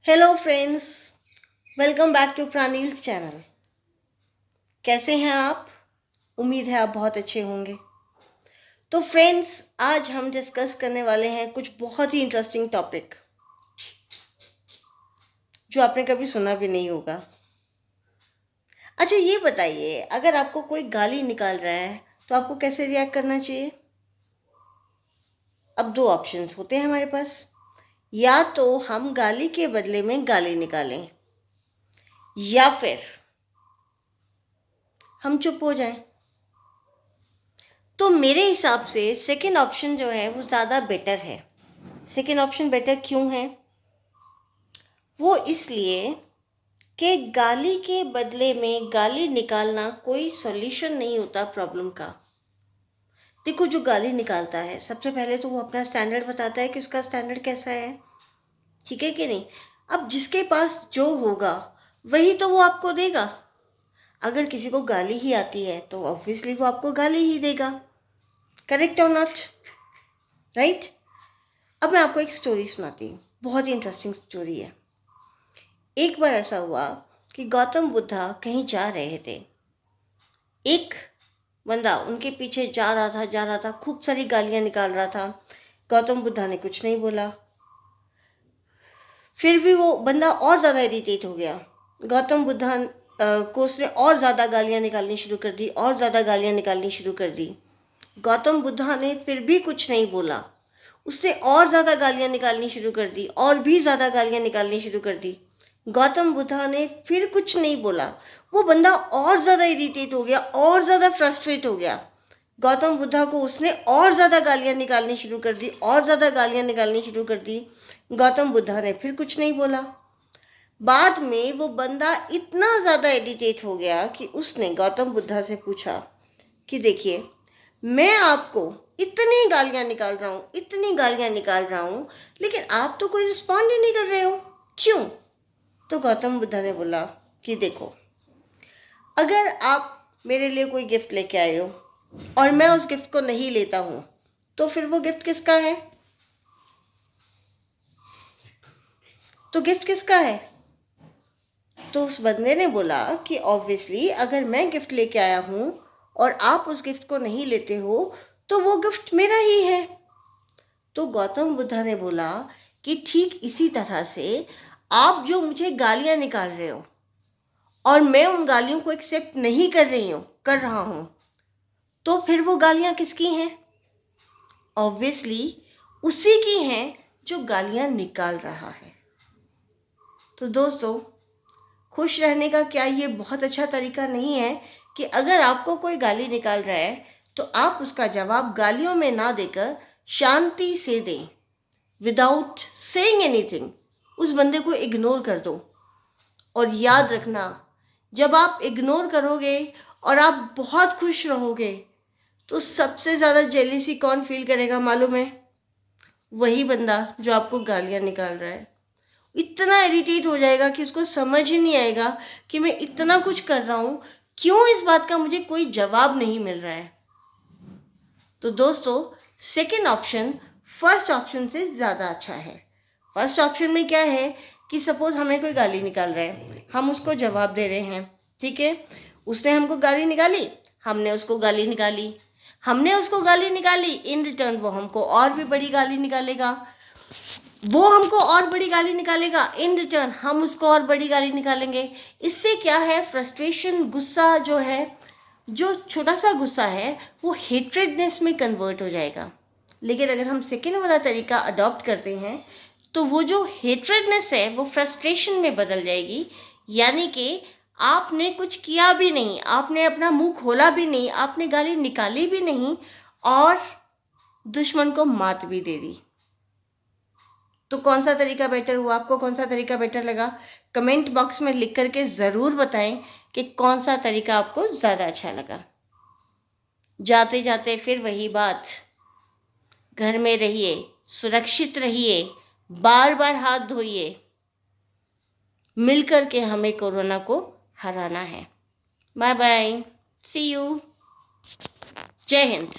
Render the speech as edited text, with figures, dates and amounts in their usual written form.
Hello friends, welcome back to Pranil's channel. कैसे हैं आप? उम्मीद है आप बहुत अच्छे होंगे। तो फ्रेंड्स, आज हम डिस्कस करने वाले हैं कुछ बहुत ही इंटरेस्टिंग टॉपिक जो आपने कभी सुना भी नहीं होगा। अच्छा, ये बताइए, अगर आपको कोई गाली निकाल रहा है तो आपको कैसे रिएक्ट करना चाहिए? अब दो ऑप्शंस होते हैं हमारे पास। या तो हम गाली के बदले में गाली निकालें, या फिर हम चुप हो जाएं। तो मेरे हिसाब से सेकेंड ऑप्शन जो है वो ज़्यादा बेटर है। सेकेंड ऑप्शन बेटर क्यों है? वो इसलिए कि गाली के बदले में गाली निकालना कोई सॉल्यूशन नहीं होता प्रॉब्लम का। देखो, जो गाली निकालता है सबसे पहले तो वो अपना स्टैंडर्ड बताता है कि उसका स्टैंडर्ड कैसा है, ठीक है कि नहीं? अब जिसके पास जो होगा वही तो वो आपको देगा। अगर किसी को गाली ही आती है तो ऑब्वियसली वो आपको गाली ही देगा। करेक्ट और नॉट? राइट। अब मैं आपको एक स्टोरी सुनाती हूँ, बहुत ही इंटरेस्टिंग स्टोरी है। एक बार ऐसा हुआ कि गौतम बुद्धा कहीं जा रहे थे। एक बंदा उनके पीछे जा रहा था, खूब सारी गालियां निकाल रहा था। गौतम बुद्धा ने कुछ नहीं बोला। फिर भी वो बंदा और ज़्यादा इरिटेट हो गया। गौतम बुद्धा को उसने और ज़्यादा गालियां निकालनी शुरू कर दी, और ज़्यादा गालियां निकालनी शुरू कर दी। गौतम बुद्धा ने फिर भी कुछ नहीं बोला। उसने और ज़्यादा गालियां निकालनी शुरू कर दी, और भी ज़्यादा गालियां निकालनी शुरू कर दी। गौतम बुद्धा ने फिर कुछ नहीं बोला। वो बंदा और ज़्यादा इरिटेट हो गया, और ज़्यादा फ्रस्ट्रेट हो गया। गौतम बुद्धा को उसने और ज़्यादा गालियां निकालनी शुरू कर दी, और ज़्यादा गालियां निकालनी शुरू कर दी। गौतम बुद्धा ने फिर कुछ नहीं बोला। बाद में वो बंदा इतना ज़्यादा इरिटेट हो गया कि उसने गौतम बुद्धा से पूछा कि देखिए, मैं आपको इतनी गालियां निकाल रहा हूँ, इतनी गालियां निकाल रहा हूँ, लेकिन आप तो कोई रिस्पॉन्ड ही नहीं कर रहे हो, क्यों? तो गौतम बुद्धा ने बोला कि देखो, अगर आप मेरे लिए कोई गिफ्ट लेके आए हो और मैं उस गिफ्ट को नहीं लेता हूँ, तो फिर वो गिफ्ट किसका है? तो गिफ्ट किसका है? तो उस बंदे ने बोला कि ऑब्वियसली अगर मैं गिफ्ट लेके आया हूँ और आप उस गिफ्ट को नहीं लेते हो तो वो गिफ्ट मेरा ही है। तो गौतम बुद्धा ने बोला कि ठीक इसी तरह से आप जो मुझे गालियां निकाल रहे हो और मैं उन गालियों को एक्सेप्ट नहीं कर रहा हूँ, तो फिर वो गालियां किसकी हैं? ऑब्वियसली उसी की हैं जो गालियां निकाल रहा है। तो दोस्तों, खुश रहने का क्या ये बहुत अच्छा तरीका नहीं है कि अगर आपको कोई गाली निकाल रहा है तो आप उसका जवाब गालियों में ना देकर शांति से दें, विदाउट सेइंग एनीथिंग। उस बंदे को इग्नोर कर दो। और याद रखना, जब आप इग्नोर करोगे और आप बहुत खुश रहोगे तो सबसे ज़्यादा जेलिसी कौन फील करेगा मालूम है? वही बंदा जो आपको गालियाँ निकाल रहा है। इतना इरिटेट हो जाएगा कि उसको समझ ही नहीं आएगा कि मैं इतना कुछ कर रहा हूँ, क्यों इस बात का मुझे कोई जवाब नहीं मिल रहा है। तो दोस्तों, सेकंड ऑप्शन फर्स्ट ऑप्शन से ज़्यादा अच्छा है। फर्स्ट ऑप्शन में क्या है कि सपोज हमें कोई गाली निकाल रहा है, हम उसको जवाब दे रहे हैं, ठीक है? उसने हमको गाली निकाली, हमने उसको गाली निकाली। हमने उसको गाली निकाली, इन रिटर्न वो हमको और भी बड़ी गाली निकालेगा। वो हमको और बड़ी गाली निकालेगा, इन रिटर्न हम उसको और बड़ी गाली निकालेंगे। इससे क्या है, फ्रस्ट्रेशन, गुस्सा जो है, जो छोटा सा गुस्सा है वो हेट्रेडनेस में कन्वर्ट हो जाएगा। लेकिन अगर हम सेकेंड वाला तरीका अडॉप्ट करते हैं तो वो जो हेट्रेडनेस है वो फ्रस्ट्रेशन में बदल जाएगी। यानी कि आपने कुछ किया भी नहीं, आपने अपना मुंह खोला भी नहीं, आपने गाली निकाली भी नहीं, और दुश्मन को मात भी दे दी। तो कौन सा तरीका बेटर हुआ? आपको कौन सा तरीका बेटर लगा? कमेंट बॉक्स में लिख करके ज़रूर बताएं कि कौन सा तरीका आपको ज़्यादा अच्छा लगा। जाते जाते फिर वही बात, घर में रहिए, सुरक्षित रहिए, बार बार हाथ धोइए। मिल कर के हमें कोरोना को हराना है। बाय बाय, सी यू, जय हिंद।